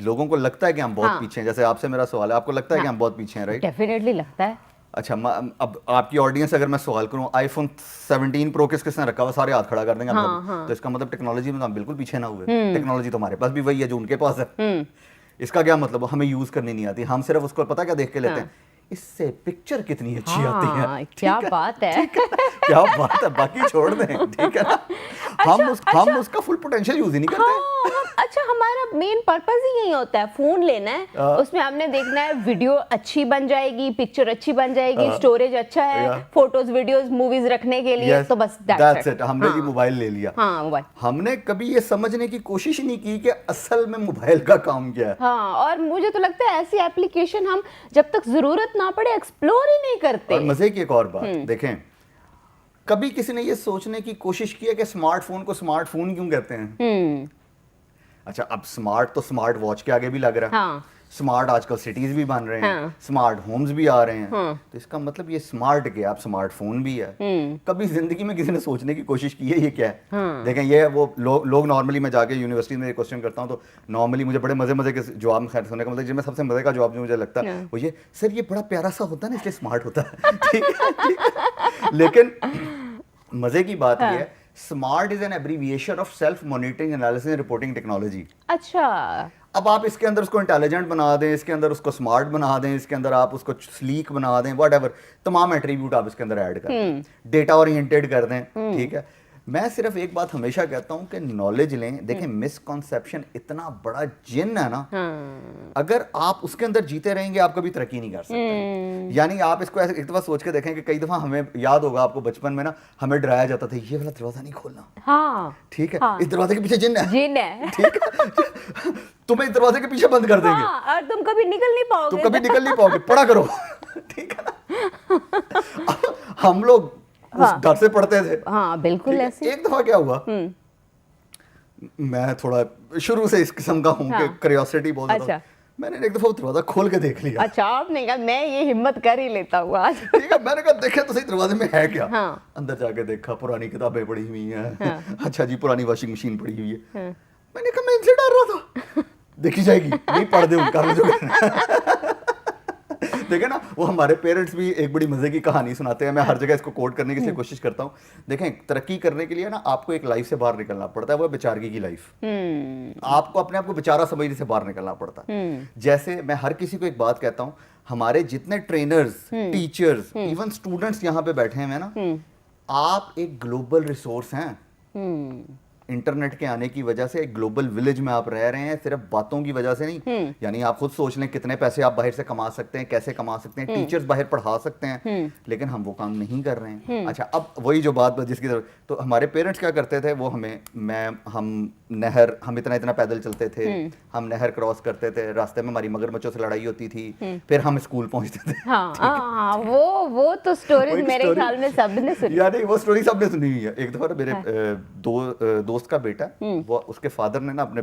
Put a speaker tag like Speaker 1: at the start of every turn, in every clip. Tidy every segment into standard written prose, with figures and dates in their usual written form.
Speaker 1: लोगों को लगता है कि हम बहुत
Speaker 2: हाँ।
Speaker 1: पीछे हैं, जैसे आपसे मेरा सवाल है, आपको लगता है कि हम बहुत पीछे हैं, राइट?
Speaker 2: डेफिनेटली लगता है।
Speaker 1: अच्छा, अब आपकी ऑडियंस अगर मैं सवाल करूं, आईफोन 17 प्रो किसने रखा हुआ, सारे हाथ खड़ा कर देंगे
Speaker 2: हाँ
Speaker 1: सब। तो
Speaker 2: हाँ।
Speaker 1: इसका मतलब टेक्नोलॉजी में तो हम बिल्कुल पीछे ना हुए।
Speaker 2: हम्म
Speaker 1: टेक्नोलॉजी तो हमारे पास भी वही है जो उनके पास है।
Speaker 2: हम्म।
Speaker 1: इसका क्या मतलब, हमें यूज करनी नहीं आती, हम सिर्फ उसको पता क्या देख के लेते हैं,
Speaker 2: हाँ
Speaker 1: इससे पिक्चर कितनी अच्छी आती है।
Speaker 2: हाँ, क्या
Speaker 1: ठीक है,
Speaker 2: बात है।
Speaker 1: ठीक है ना? क्या बात है, बाकी छोड़ दें, ठीक है ना?
Speaker 2: अच्छा
Speaker 1: हम
Speaker 2: अच्छा।
Speaker 1: उसका फुल पोटेंशियल यूज ही नहीं करते।
Speaker 2: हाँ अच्छा, हमारा मेन पर्पस ही यही होता है, फोन लेना है,
Speaker 1: आ,
Speaker 2: उसमें हमने देखना है वीडियो अच्छी बन जाएगी, पिक्चर अच्छी बन जाएगी,
Speaker 1: आ,
Speaker 2: स्टोरेज अच्छा है,
Speaker 1: या
Speaker 2: फोटोज वीडियोस मूवीज रखने के लिए,
Speaker 1: यस,
Speaker 2: तो बस दैट्स
Speaker 1: दैट्स
Speaker 2: इट।
Speaker 1: इट, हमने जी
Speaker 2: हाँ
Speaker 1: मोबाइल ले लिया।
Speaker 2: हाँ मोबाइल।
Speaker 1: हमने कभी ये समझने की कोशिश ही नहीं की कि असल में मोबाइल का काम क्या है।
Speaker 2: हाँ, और मुझे तो लगता है ऐसी एप्लीकेशन हम जब तक जरूरत ना पड़े एक्सप्लोर ही नहीं करते।
Speaker 1: और मजे की एक और बात
Speaker 2: हम्म
Speaker 1: देखें, कभी किसी ने ये सोचने की कोशिश की है कि स्मार्टफोन को स्मार्टफोन क्यों कहते हैं?
Speaker 2: हम्म।
Speaker 1: अच्छा, अब स्मार्ट तो स्मार्ट वॉच के आगे भी लग रहा है,
Speaker 2: हाँ
Speaker 1: स्मार्ट आजकल सिटीज भी बन रहे हैं,
Speaker 2: हाँ
Speaker 1: स्मार्ट होम्स भी आ रहे हैं।
Speaker 2: हाँ।
Speaker 1: तो इसका मतलब ये स्मार्ट क्या, आप स्मार्टफोन भी है।
Speaker 2: हम्म।
Speaker 1: कभी जिंदगी में किसी ने सोचने की कोशिश की है ये क्या है?
Speaker 2: हाँ
Speaker 1: देखें, ये वो लोग नॉर्मली, मैं जाके यूनिवर्सिटी में क्वेश्चन करता हूँ तो नॉर्मली मुझे बड़े मजे मजे के जवाब, खैर सुनने का मतलब जिनमें सबसे मजे का जवाब जो मुझे लगता है
Speaker 2: हाँ।
Speaker 1: वो ये, सर ये बड़ा प्यारा सा होता है ना इसलिए स्मार्ट होता है। ठीक है, ठीक है। लेकिन मजे की बात यह
Speaker 2: हाँ।
Speaker 1: है, smart is an abbreviation of self monitoring analysis and reporting technology.
Speaker 2: अच्छा।
Speaker 1: अब आप इसके अंदर उसको इंटेलिजेंट बना दें, इसके अंदर उसको स्मार्ट बना दें, इसके अंदर आप उसको स्लीक बना दें, व्हाटएवर, तमाम एट्रीब्यूट आप इसके अंदर ऐड कर दें, डेटा ओरिएंटेड कर दें, ठीक है। मैं सिर्फ एक बात हमेशा कहता हूं कि नॉलेज लें। देखें, मिसकॉन्सेप्शन इतना बड़ा जिन है ना,
Speaker 2: हाँ।
Speaker 1: अगर आप उसके अंदर जीते रहेंगे आप कभी तरक्की नहीं कर सकते। यानी आप इसको ऐसे एक दफा सोच के देखें कि कई दफा हमें याद होगा आपको बचपन में ना, हमें डराया जाता था ये वाला दरवाजा नहीं खोलना,
Speaker 2: हाँ
Speaker 1: ठीक है,
Speaker 2: हाँ।
Speaker 1: इस दरवाजे के पीछे जिन है,
Speaker 2: जिन है।
Speaker 1: ठीक है, तुम्हें इस दरवाजे के पीछे बंद कर देंगे,
Speaker 2: हाँ, और तुम कभी निकल नहीं
Speaker 1: तुम
Speaker 2: पाओगे।
Speaker 1: कभी निकल नहीं पाओगे, पढ़ा करो। ठीक है ना? हम लोग उस
Speaker 2: हाँ
Speaker 1: डर से पढ़ते थे।
Speaker 2: हाँ बिल्कुल
Speaker 1: ठीक है?
Speaker 2: ऐसे।
Speaker 1: एक दफा क्या हुआ, मैं थोड़ा शुरू से इस किस्म का हूं कि
Speaker 2: हाँ।
Speaker 1: क्यूरियोसिटी बहुत ज्यादा,
Speaker 2: अच्छा
Speaker 1: मैंने एक दफा वो दरवाजा खोल के देख लिया।
Speaker 2: अच्छा, आपने कहा मैं ये हिम्मत कर ही लेता हूँ आज।
Speaker 1: ठीक है, मैंने कहा देखे तो सही दरवाजे में है क्या।
Speaker 2: हाँ
Speaker 1: अंदर जाके देखा, पुरानी किताबें पड़ी हुई हैं।
Speaker 2: हाँ
Speaker 1: अच्छा जी, पुरानी वॉशिंग मशीन पड़ी हुई है।
Speaker 2: हाँ।
Speaker 1: मैंने कहा मैं इनसे डर रहा था, देखी जाएगी, नहीं पढ़ दे उनका जो करना है। देखे ना, वो हमारे पेरेंट्स भी एक बड़ी मजे की कहानी सुनाते हैं, मैं हर जगह इसको कोट करने की कोशिश करता हूँ। देखें, तरक्की करने के लिए ना आपको एक लाइफ से बाहर निकलना पड़ता है, वो है बेचारगी की लाइफ। आपको अपने आप को बेचारा समझने से बाहर निकलना पड़ता है। जैसे मैं हर किसी को एक बात कहता हूँ, हमारे जितने ट्रेनर्स, टीचर्स, इवन स्टूडेंट्स यहाँ पे बैठे हैं ना, आप एक ग्लोबल रिसोर्स हैं। इंटरनेट के आने की वजह से एक ग्लोबल विलेज में आप रह रहे हैं, सिर्फ बातों की वजह से नहीं। यानी आप खुद सोच लें कितने पैसे आप बाहर से कमा सकते हैं, कैसे कमा सकते हैं, टीचर्स बाहर पढ़ा सकते हैं, लेकिन हम वो काम नहीं कर रहे हैं। अच्छा, अब वही जो बात जिसकी तरफ, तो हमारे पेरेंट्स क्या करते थे, वो हम इतना इतना पैदल चलते थे, हम नहर क्रॉस करते थे, रास्ते में हमारी मगरमच्छों से लड़ाई होती थी, फिर हम स्कूल पहुंचते थे।
Speaker 2: हाँ हाँ, वो तो स्टोरीज मेरे ख्याल में सबने सुनी।
Speaker 1: यानी वो स्टोरी सबने सुनी हुई है। एक दफा मेरे दोस्त का बेटा, वो उसके फादर ने ना अपने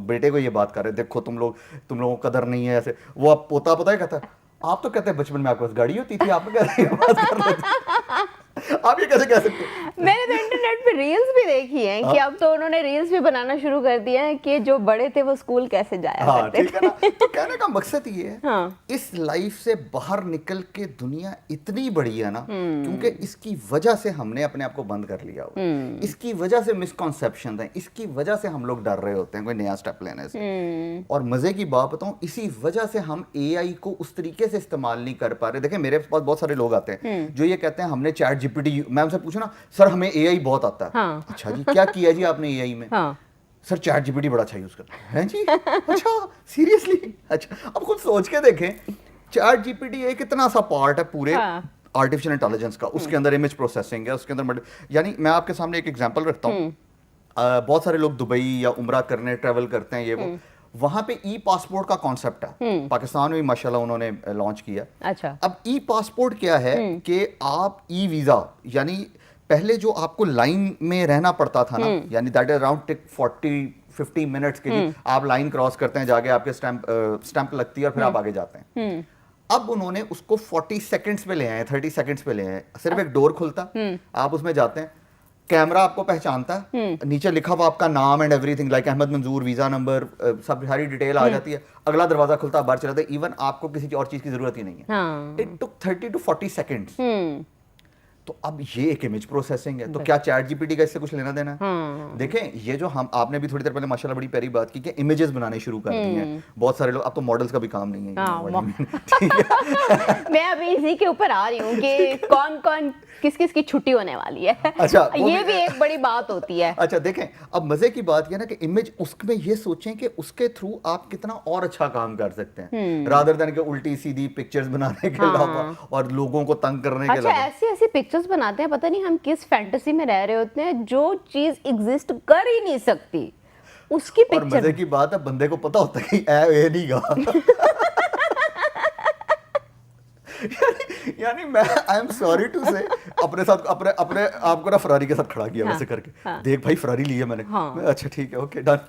Speaker 1: बेटे को ये बात कर रहे, देखो तुम लोगों को कदर नहीं है ऐसे। वो अब पोता पता है कहता है, आप तो कहते हैं बचपन में आपके पास गाड़ी होती थी, आप कैसे बात कर रहे थे? आप ये कैसे कह सकते हैं?
Speaker 2: मैंने तो इंटरनेट पे रील्स भी देखी हैं कि अब तो उन्होंने रील्स भी बनाना शुरू कर दिया है कि जो बड़े थे वो स्कूल कैसे जाया
Speaker 1: हाँ,
Speaker 2: करते
Speaker 1: ठीक है ना। तो कहने का मकसद ये है,
Speaker 2: हाँ।
Speaker 1: इस लाइफ से बाहर निकल के दुनिया इतनी बड़ी है ना, क्योंकि इसकी वजह से हमने अपने आप को बंद कर लिया हुआ है। इसकी वजह से मिसकॉन्सेप्शन है, इसकी वजह से हम लोग डर रहे होते हैं कोई नया स्टेप लेने से। और मजे की बात बताऊं, इसी वजह से हम एआई को उस तरीके से इस्तेमाल नहीं कर पा रहे। देखिए, मेरे पास बहुत सारे लोग आते हैं जो ये कहते हैं हमने चैट जीपीटी, मैं उनसे पूछूं ना, सर हमें एआई बहुत आता है।
Speaker 2: हाँ।
Speaker 1: अच्छा जी, क्या किया जी आपने एआई में?
Speaker 2: हाँ।
Speaker 1: सर चैट जीपीटी बड़ा अच्छा यूज करते हैं जी। अच्छा, सीरियसली? अच्छा, अब खुद सोच के देखें, चैट जीपीटी एक इतना सा पार्ट है पूरे आर्टिफिशियल इंटेलिजेंस का, उसके अंदर इमेज प्रोसेसिंग है, उसके अंदर यानी मैं आपके सामने एक एग्जांपल रखता हूँ। बहुत सारे लोग दुबई या उम्रा करने ट्रेवल करते हैं, ये वो, वहां पे ई पासपोर्ट का कॉन्सेप्ट है, पाकिस्तान में भी माशाल्लाह उन्होंने लॉन्च किया।
Speaker 2: अच्छा।
Speaker 1: अब ई पासपोर्ट क्या है कि आप ई वीजा, यानी पहले जो आपको लाइन में रहना पड़ता था ना, यानी दैट इज अराउंड 40-50 मिनट्स के लिए आप लाइन क्रॉस करते हैं, जाके आपके स्टैंप लगती है और फिर आप आगे जाते हैं। अब उन्होंने उसको 40 सेकंड्स पे ले आए, 30 सेकंड्स पे ले आए। सिर्फ एक डोर खुलता, आप उसमें जाते हैं, कैमरा आपको पहचानता है, नीचे लिखा हुआ आपका नाम एंड एवरीथिंग, लाइक अहमद मंजूर, वीजा नंबर, सब सारी डिटेल आ जाती है, अगला दरवाजा खुलता है, बाहर चला जाता है, इवन आपको किसी और चीज की जरूरत ही नहीं है।
Speaker 2: हाँ।
Speaker 1: It took 30 to 40 seconds. तो अब ये एक इमेज प्रोसेसिंग है, तो क्या चैट जीपीटी का इससे कुछ लेना देना है? देखें, ये जो हम आपने भी थोड़ी देर पहले माशाल्लाह बड़ी प्यारी बात की कि इमेजेस बनाने शुरू कर दी हैं बहुत सारे लोग। अब तो मॉडल्स का भी काम नहीं है, ठीक है।
Speaker 2: मैं अभी इसी के ऊपर आ रही हूँ कि कौन कौन किस किस की छुट्टी होने वाली है।
Speaker 1: अच्छा,
Speaker 2: ये भी एक बड़ी बात होती है।
Speaker 1: अच्छा देखें, अब मजे की बात ये ना कि इमेज उसमें ये सोचें कि उसके थ्रू आप कितना और अच्छा काम कर सकते हैं, रादर देन के उल्टी सीधी पिक्चर्स बनाने के अलावा और लोगों को तंग करने के
Speaker 2: अच्छा,
Speaker 1: अलावा।
Speaker 2: ऐसी ऐसी पिक्चर्स बनाते हैं, पता नहीं हम किस फैंटेसी में रह रहे होते हैं, जो चीज एग्जिस्ट कर ही नहीं सकती उसकी
Speaker 1: और
Speaker 2: पिक्चर।
Speaker 1: मजे की बात है, बंदे को पता होता है कि ए नहीं गा। यानी मैं आई एम सॉरी टू से अपने साथ अपने आपको ना फरारी के साथ खड़ा किया वैसे करके, देख भाई फरारी ली है मैंने। मैं, अच्छा ठीक है, ओके डन।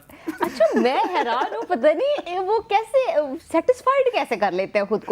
Speaker 2: अच्छा, मैं हैरान हूँ, पता नहीं वो कैसे सेटिस्फाइड कैसे कर लेते हैं खुद को।